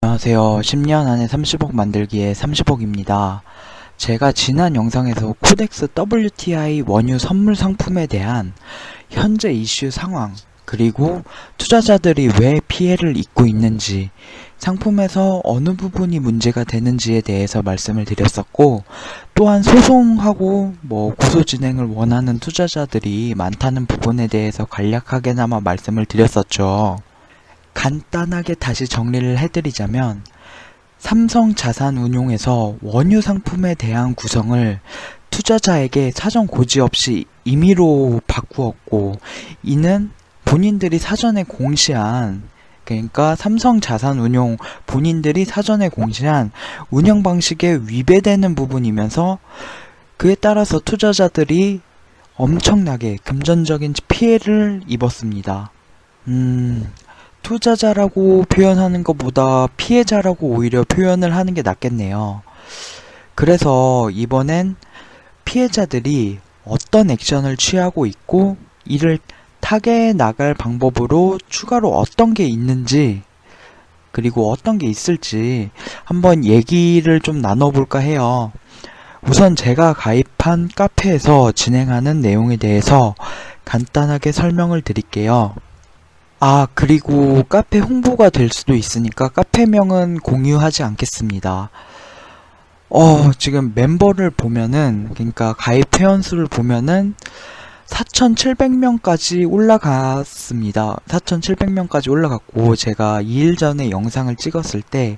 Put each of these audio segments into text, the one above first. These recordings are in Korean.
안녕하세요. 10년 안에 30억 만들기의 30억입니다. 제가 지난 영상에서 코덱스 WTI 원유 선물 상품에 대한 현재 이슈 상황, 그리고 투자자들이 왜 피해를 입고 있는지, 상품에서 어느 부분이 문제가 되는지에 대해서 말씀을 드렸었고, 또한 소송하고 고소 진행을 원하는 투자자들이 많다는 부분에 대해서 간략하게나마 말씀을 드렸었죠. 간단하게 다시 정리를 해드리자면, 삼성자산운용에서 원유 상품에 대한 구성을 투자자에게 사전 고지 없이 임의로 바꾸었고, 이는 본인들이 사전에 공시한, 그러니까 삼성자산운용 본인들이 사전에 공시한 운영 방식에 위배되는 부분이면서, 그에 따라서 투자자들이 엄청나게 금전적인 피해를 입었습니다. 투자자라고 표현하는 것보다 피해자라고 오히려 표현을 하는 게 낫겠네요. 그래서 이번엔 피해자들이 어떤 액션을 취하고 있고, 이를 타개해 나갈 방법으로 추가로 어떤 게 있는지, 그리고 어떤 게 있을지 한번 얘기를 좀 나눠볼까 해요. 우선 제가 가입한 카페에서 진행하는 내용에 대해서 간단하게 설명을 드릴게요. 그리고 카페 홍보가 될 수도 있으니까 카페명은 공유하지 않겠습니다. 지금 멤버를 보면은, 그러니까 가입 회원수를 보면은 4,700명까지 올라갔습니다. 4,700명까지 올라갔고, 제가 2일 전에 영상을 찍었을 때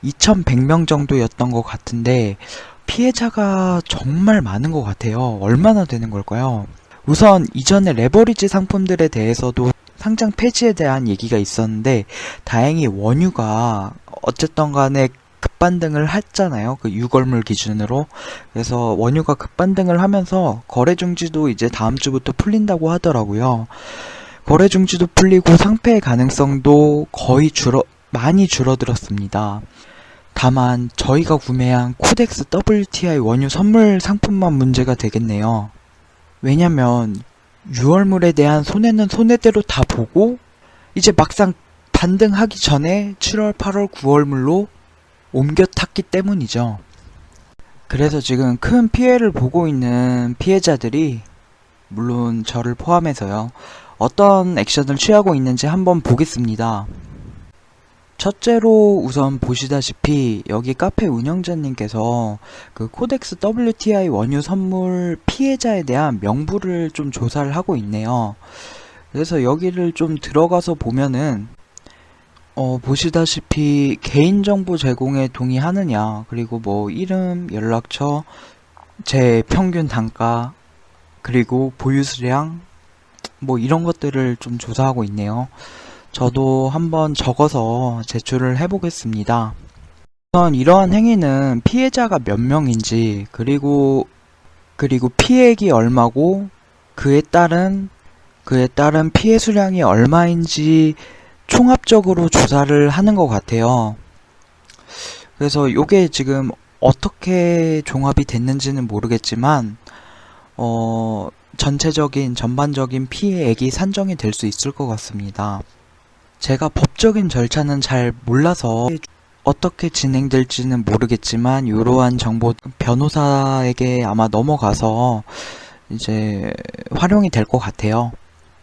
2,100명 정도였던 것 같은데, 피해자가 정말 많은 것 같아요. 얼마나 되는 걸까요? 우선 이전에 레버리지 상품들에 대해서도 상장 폐지에 대한 얘기가 있었는데, 다행히 원유가 어쨌든 간에 급반등을 했잖아요. 그 유골물 기준으로. 그래서 원유가 급반등을 하면서 거래 중지도 이제 다음 주부터 풀린다고 하더라고요. 거래 중지도 풀리고 상폐의 가능성도 거의 많이 줄어들었습니다. 다만 저희가 구매한 코덱스 WTI 원유 선물 상품만 문제가 되겠네요. 왜냐면 유월물에 대한 손해는 손해대로 다 보고, 이제 막상 반등하기 전에 7월, 8월, 9월물로 옮겨 탔기 때문이죠. 그래서 지금 큰 피해를 보고 있는 피해자들이, 물론 저를 포함해서요, 어떤 액션을 취하고 있는지 한번 보겠습니다. 첫째로 우선 보시다시피 여기 카페 운영자님께서 그 코덱스 WTI 원유 선물 피해자에 대한 명부를 좀 조사를 하고 있네요. 그래서 여기를 좀 들어가서 보면은 보시다시피 개인정보 제공에 동의하느냐, 그리고 이름, 연락처, 제 평균 단가, 그리고 보유수량, 이런 것들을 좀 조사하고 있네요. 저도 한번 적어서 제출을 해보겠습니다. 우선 이러한 행위는 피해자가 몇 명인지, 그리고 피해액이 얼마고, 그에 따른 피해 수량이 얼마인지 총합적으로 조사를 하는 것 같아요. 그래서 요게 지금 어떻게 종합이 됐는지는 모르겠지만, 전반적인 피해액이 산정이 될 수 있을 것 같습니다. 제가 법적인 절차는 잘 몰라서 어떻게 진행될지는 모르겠지만, 이러한 정보 변호사에게 아마 넘어가서 이제 활용이 될 것 같아요.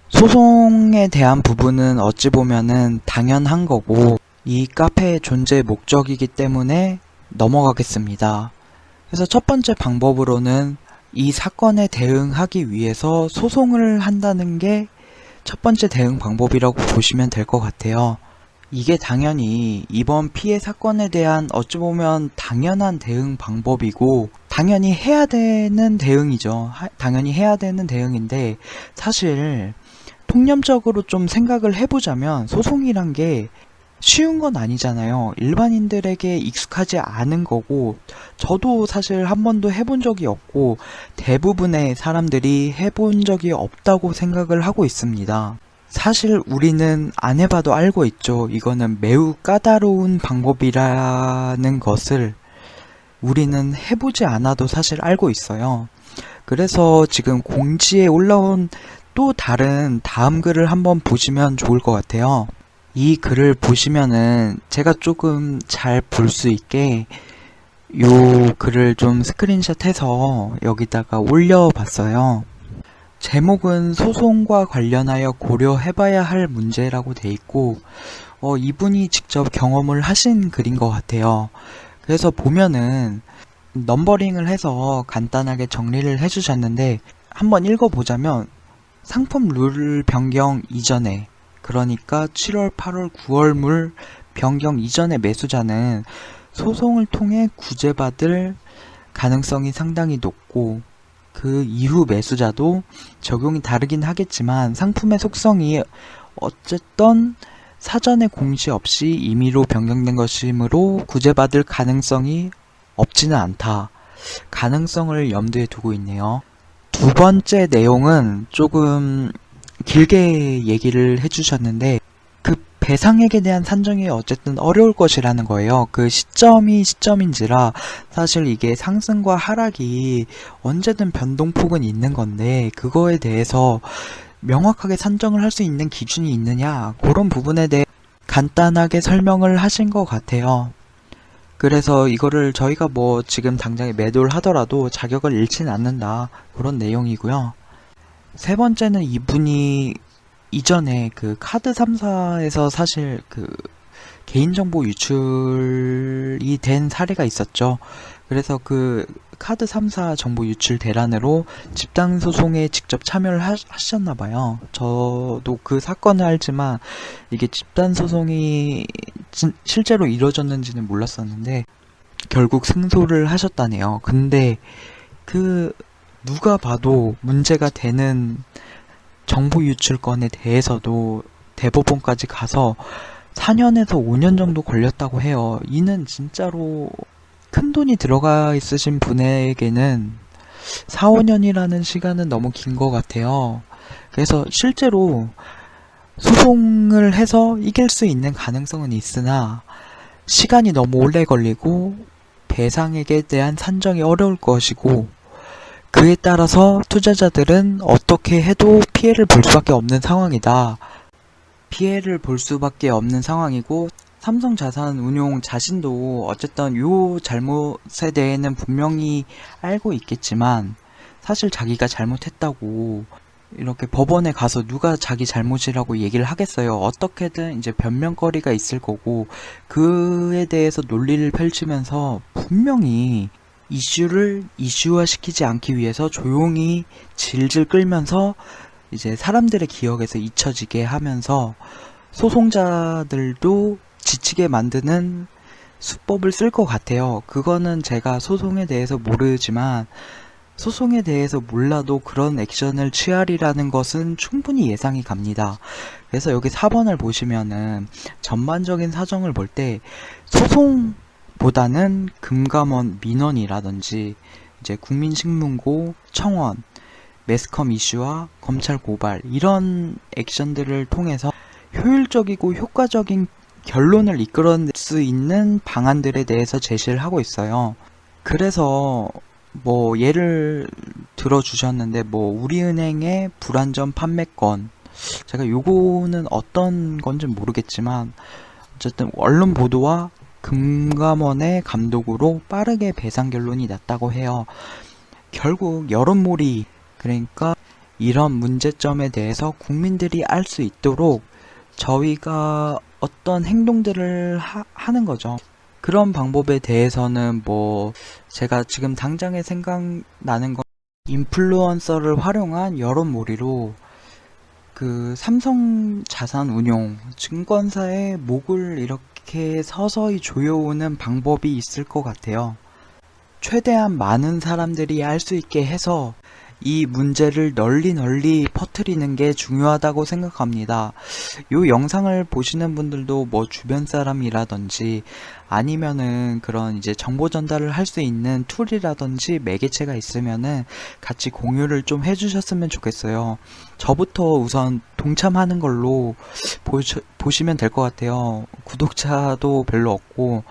소송에 대한 부분은 어찌 보면은 당연한 거고, 이 카페의 존재 목적이기 때문에 넘어가겠습니다. 그래서 첫 번째 방법으로는 이 사건에 대응하기 위해서 소송을 한다는 게 첫 번째 대응 방법이라고 보시면 될 것 같아요. 이게 당연히 이번 피해 사건에 대한 어찌 보면 당연한 대응 방법이고, 당연히 해야 되는 대응이죠. 당연히 해야 되는 대응인데, 사실 통념적으로 좀 생각을 해보자면 소송이란 게 쉬운 건 아니잖아요. 일반인들에게 익숙하지 않은 거고, 저도 사실 한 번도 해본 적이 없고, 대부분의 사람들이 해본 적이 없다고 생각을 하고 있습니다. 사실 우리는 안 해봐도 알고 있죠. 이거는 매우 까다로운 방법이라는 것을 우리는 해보지 않아도 사실 알고 있어요. 그래서 지금 공지에 올라온 또 다른 다음 글을 한번 보시면 좋을 것 같아요. 이 글을 보시면은 제가 조금 잘 볼 수 있게 요 글을 좀 스크린샷해서 여기다가 올려봤어요. 제목은 소송과 관련하여 고려해봐야 할 문제라고 돼 있고, 이분이 직접 경험을 하신 글인 것 같아요. 그래서 보면은 넘버링을 해서 간단하게 정리를 해주셨는데, 한번 읽어보자면, 상품 룰 변경 이전에, 그러니까 7월, 8월, 9월 변경 이전의 매수자는 소송을 통해 구제받을 가능성이 상당히 높고, 그 이후 매수자도 적용이 다르긴 하겠지만 상품의 속성이 어쨌든 사전에 공시 없이 임의로 변경된 것이므로 구제받을 가능성이 없지는 않다. 가능성을 염두에 두고 있네요. 두 번째 내용은 조금 길게 얘기를 해주셨는데, 그 배상액에 대한 산정이 어쨌든 어려울 것이라는 거예요. 그 시점이 시점인지라 사실 이게 상승과 하락이 언제든 변동폭은 있는 건데, 그거에 대해서 명확하게 산정을 할 수 있는 기준이 있느냐, 그런 부분에 대해 간단하게 설명을 하신 것 같아요. 그래서 이거를 저희가 뭐 지금 당장에 매도를 하더라도 자격을 잃지는 않는다, 그런 내용이고요. 세 번째는 이분이 이전에 그 카드 3사에서 사실 그 개인정보 유출이 된 사례가 있었죠. 그래서 그 카드 3사 정보 유출 대란으로 집단 소송에 직접 참여를 하셨나봐요. 저도 그 사건을 알지만 이게 집단 소송이 실제로 이루어졌는지는 몰랐었는데 결국 승소를 하셨다네요. 근데 그 누가 봐도 문제가 되는 정보 유출건에 대해서도 대법원까지 가서 4년에서 5년 정도 걸렸다고 해요. 이는 진짜로 큰 돈이 들어가 있으신 분에게는 4, 5년이라는 시간은 너무 긴 것 같아요. 그래서 실제로 소송을 해서 이길 수 있는 가능성은 있으나 시간이 너무 오래 걸리고 배상액에 대한 산정이 어려울 것이고, 그에 따라서 투자자들은 어떻게 해도 피해를 볼 수밖에 없는 상황이다. 피해를 볼 수밖에 없는 상황이고, 삼성자산운용 자신도 어쨌든 요 잘못에 대해는 분명히 알고 있겠지만 사실 자기가 잘못했다고 이렇게 법원에 가서 누가 자기 잘못이라고 얘기를 하겠어요. 어떻게든 이제 변명거리가 있을 거고, 그에 대해서 논리를 펼치면서 분명히 이슈를 이슈화시키지 않기 위해서 조용히 질질 끌면서 이제 사람들의 기억에서 잊혀지게 하면서 소송자들도 지치게 만드는 수법을 쓸 것 같아요. 그거는 제가 소송에 대해서 모르지만, 소송에 대해서 몰라도 그런 액션을 취하리라는 것은 충분히 예상이 갑니다. 그래서 여기 4번을 보시면은 전반적인 사정을 볼 때 소송보다는 금감원 민원이라든지 이제 국민신문고, 청원, 매스컴 이슈와 검찰 고발, 이런 액션들을 통해서 효율적이고 효과적인 결론을 이끌어낼 수 있는 방안들에 대해서 제시를 하고 있어요. 그래서 뭐 예를 들어 주셨는데, 뭐 우리은행의 불안전 판매권, 제가 요거는 어떤 건지 모르겠지만 어쨌든 언론 보도와 금감원의 감독으로 빠르게 배상 결론이 났다고 해요. 결국 여론몰이, 그러니까 이런 문제점에 대해서 국민들이 알 수 있도록 저희가 어떤 행동들을 하는 거죠. 그런 방법에 대해서는 뭐 제가 지금 당장에 생각나는 건 인플루언서를 활용한 여론몰이로 그 삼성자산운용 증권사의 목을 이렇게 서서히 조여오는 방법이 있을 것 같아요. 최대한 많은 사람들이 알 수 있게 해서 이 문제를 널리 퍼뜨리는 게 중요하다고 생각합니다. 요 영상을 보시는 분들도 뭐 주변 사람이라든지 아니면은 그런 이제 정보 전달을 할 수 있는 툴이라든지 매개체가 있으면은 같이 공유를 좀 해주셨으면 좋겠어요. 저부터 우선 동참하는 걸로 보시면 될 것 같아요. 구독자도 별로 없고,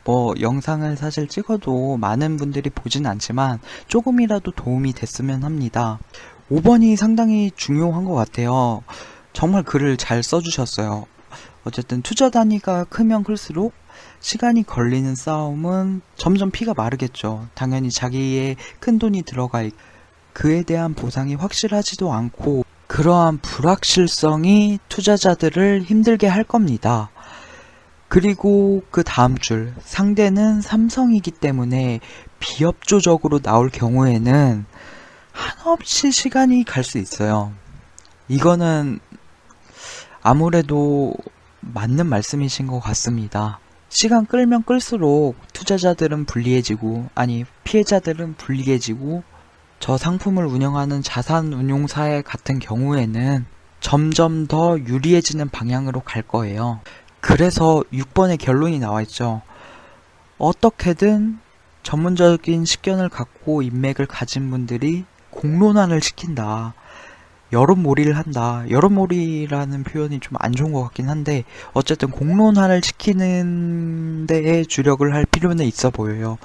뭐 영상을 사실 찍어도 많은 분들이 보진 않지만 조금이라도 도움이 됐으면 합니다. 5번이 상당히 중요한 것 같아요. 정말 글을 잘 써주셨어요. 어쨌든 투자 단위가 크면 클수록 시간이 걸리는 싸움은 점점 피가 마르겠죠. 당연히 자기의 큰 돈이 들어가 있고 그에 대한 보상이 확실하지도 않고 그러한 불확실성이 투자자들을 힘들게 할 겁니다. 그리고 그 다음 줄 상대는 삼성이기 때문에 비협조적으로 나올 경우에는 한없이 시간이 갈 수 있어요. 이거는 아무래도 맞는 말씀이신 것 같습니다. 시간 끌면 끌수록 투자자들은 불리해지고, 아니 피해자들은 불리해지고, 저 상품을 운영하는 자산운용사의 같은 경우에는 점점 더 유리해지는 방향으로 갈 거예요. 그래서 6번의 결론이 나와 있죠. 어떻게든 전문적인 식견을 갖고 인맥을 가진 분들이 공론화를 시킨다. 여론몰이를 한다. 여론몰이라는 표현이 좀 안 좋은 것 같긴 한데 어쨌든 공론화를 시키는 데에 주력을 할 필요는 있어 보여요.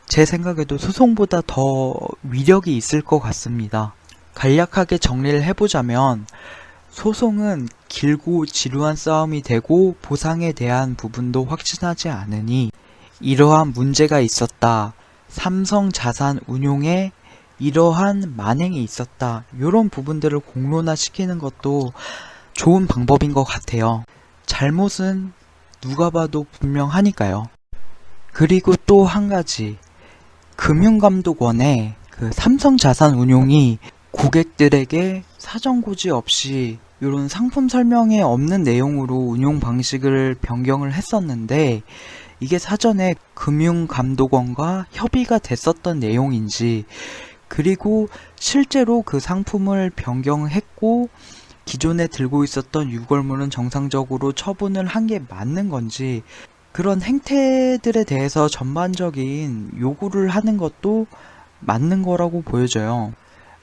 제 생각에도 소송보다 더 위력이 있을 것 같습니다. 간략하게 정리를 해보자면 소송은 길고 지루한 싸움이 되고 보상에 대한 부분도 확신하지 않으니 이러한 문제가 있었다. 삼성자산운용에 이러한 만행이 있었다. 이런 부분들을 공론화시키는 것도 좋은 방법인 것 같아요. 잘못은 누가 봐도 분명하니까요. 그리고 또 한 가지, 금융감독원의 그 삼성자산운용이 고객들에게 사전고지 없이 이런 상품 설명에 없는 내용으로 운용 방식을 변경을 했었는데 이게 사전에 금융감독원과 협의가 됐었던 내용인지, 그리고 실제로 그 상품을 변경했고 기존에 들고 있었던 유골물은 정상적으로 처분을 한 게 맞는 건지, 그런 행태들에 대해서 전반적인 요구를 하는 것도 맞는 거라고 보여져요.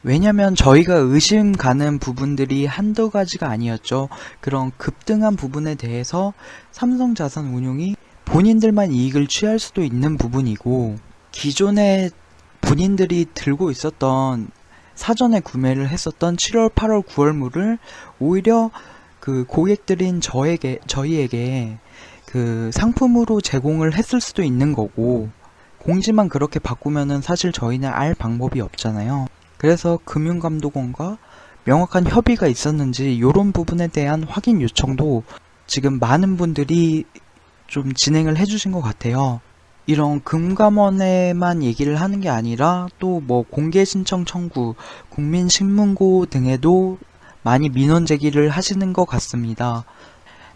왜냐면 저희가 의심 가는 부분들이 한두 가지가 아니었죠. 그런 급등한 부분에 대해서 삼성자산운용이 본인들만 이익을 취할 수도 있는 부분이고, 기존에 본인들이 들고 있었던 사전에 구매를 했었던 7월, 8월, 9월물을 오히려 그 고객들인 저희에게 그 상품으로 제공을 했을 수도 있는 거고, 공지만 그렇게 바꾸면은 사실 저희는 알 방법이 없잖아요. 그래서 금융감독원과 명확한 협의가 있었는지 이런 부분에 대한 확인 요청도 지금 많은 분들이 좀 진행을 해주신 것 같아요. 이런 금감원에만 얘기를 하는 게 아니라 또 뭐 공개신청 청구, 국민신문고 등에도 많이 민원 제기를 하시는 것 같습니다.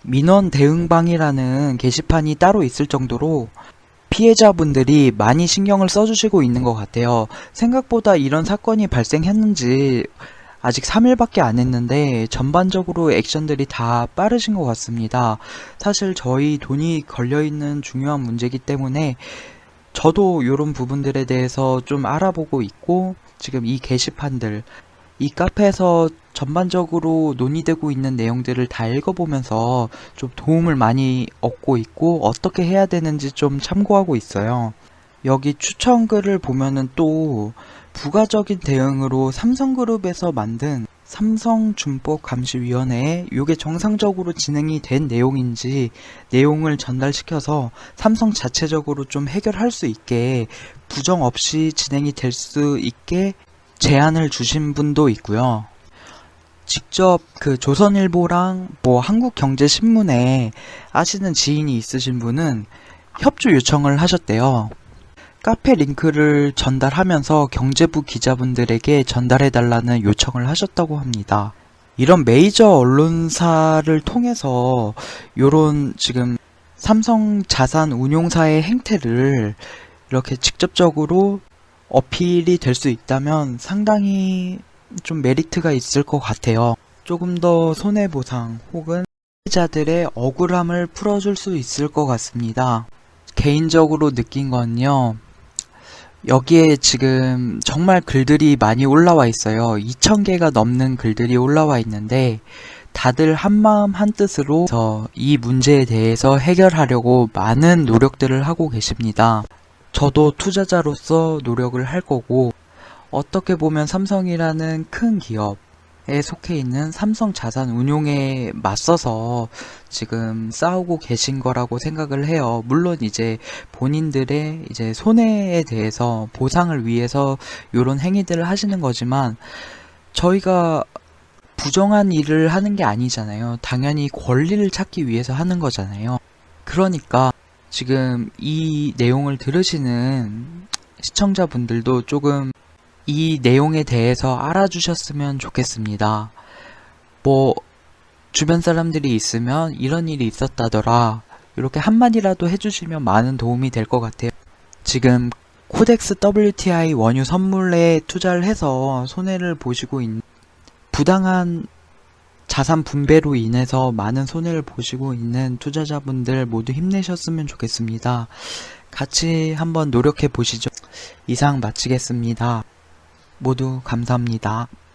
민원 대응방이라는 게시판이 따로 있을 정도로 피해자분들이 많이 신경을 써주시고 있는 것 같아요. 생각보다 이런 사건이 발생했는지 아직 3일밖에 안 했는데 전반적으로 액션들이 다 빠르신 것 같습니다. 사실 저희 돈이 걸려있는 중요한 문제이기 때문에 저도 이런 부분들에 대해서 좀 알아보고 있고, 지금 이 게시판들, 이 카페에서 전반적으로 논의되고 있는 내용들을 다 읽어보면서 좀 도움을 많이 얻고 있고 어떻게 해야 되는지 좀 참고하고 있어요. 여기 추천글을 보면은 또 부가적인 대응으로 삼성그룹에서 만든 삼성준법감시위원회에 이게 정상적으로 진행이 된 내용인지 내용을 전달시켜서 삼성 자체적으로 좀 해결할 수 있게 부정 없이 진행이 될 수 있게 제안을 주신 분도 있고요. 직접 그 조선일보랑 뭐 한국경제신문에 아시는 지인이 있으신 분은 협조 요청을 하셨대요. 카페 링크를 전달하면서 경제부 기자분들에게 전달해달라는 요청을 하셨다고 합니다. 이런 메이저 언론사를 통해서 요런 지금 삼성자산운용사의 행태를 이렇게 직접적으로 어필이 될 수 있다면 상당히 좀 메리트가 있을 것 같아요. 조금 더 손해보상 혹은 피해자들의 억울함을 풀어줄 수 있을 것 같습니다. 개인적으로 느낀 건요, 여기에 지금 정말 글들이 많이 올라와 있어요. 2000개가 넘는 글들이 올라와 있는데 다들 한마음 한뜻으로 이 문제에 대해서 해결하려고 많은 노력들을 하고 계십니다. 저도 투자자로서 노력을 할 거고, 어떻게 보면 삼성이라는 큰 기업, 속해 있는 삼성자산운용에 맞서서 지금 싸우고 계신 거라고 생각을 해요. 물론 이제 본인들의 이제 손해에 대해서 보상을 위해서 이런 행위들을 하시는 거지만 저희가 부정한 일을 하는 게 아니잖아요. 당연히 권리를 찾기 위해서 하는 거잖아요. 그러니까 지금 이 내용을 들으시는 시청자분들도 조금 이 내용에 대해서 알아주셨으면 좋겠습니다. 뭐 주변 사람들이 있으면 이런 일이 있었다더라 이렇게 한마디라도 해주시면 많은 도움이 될 것 같아요. 지금 코덱스 WTI 원유 선물에 투자를 해서 손해를 보시고 있는 부당한 자산 분배로 인해서 많은 손해를 보시고 있는 투자자분들 모두 힘내셨으면 좋겠습니다. 같이 한번 노력해 보시죠. 이상 마치겠습니다. 모두 감사합니다.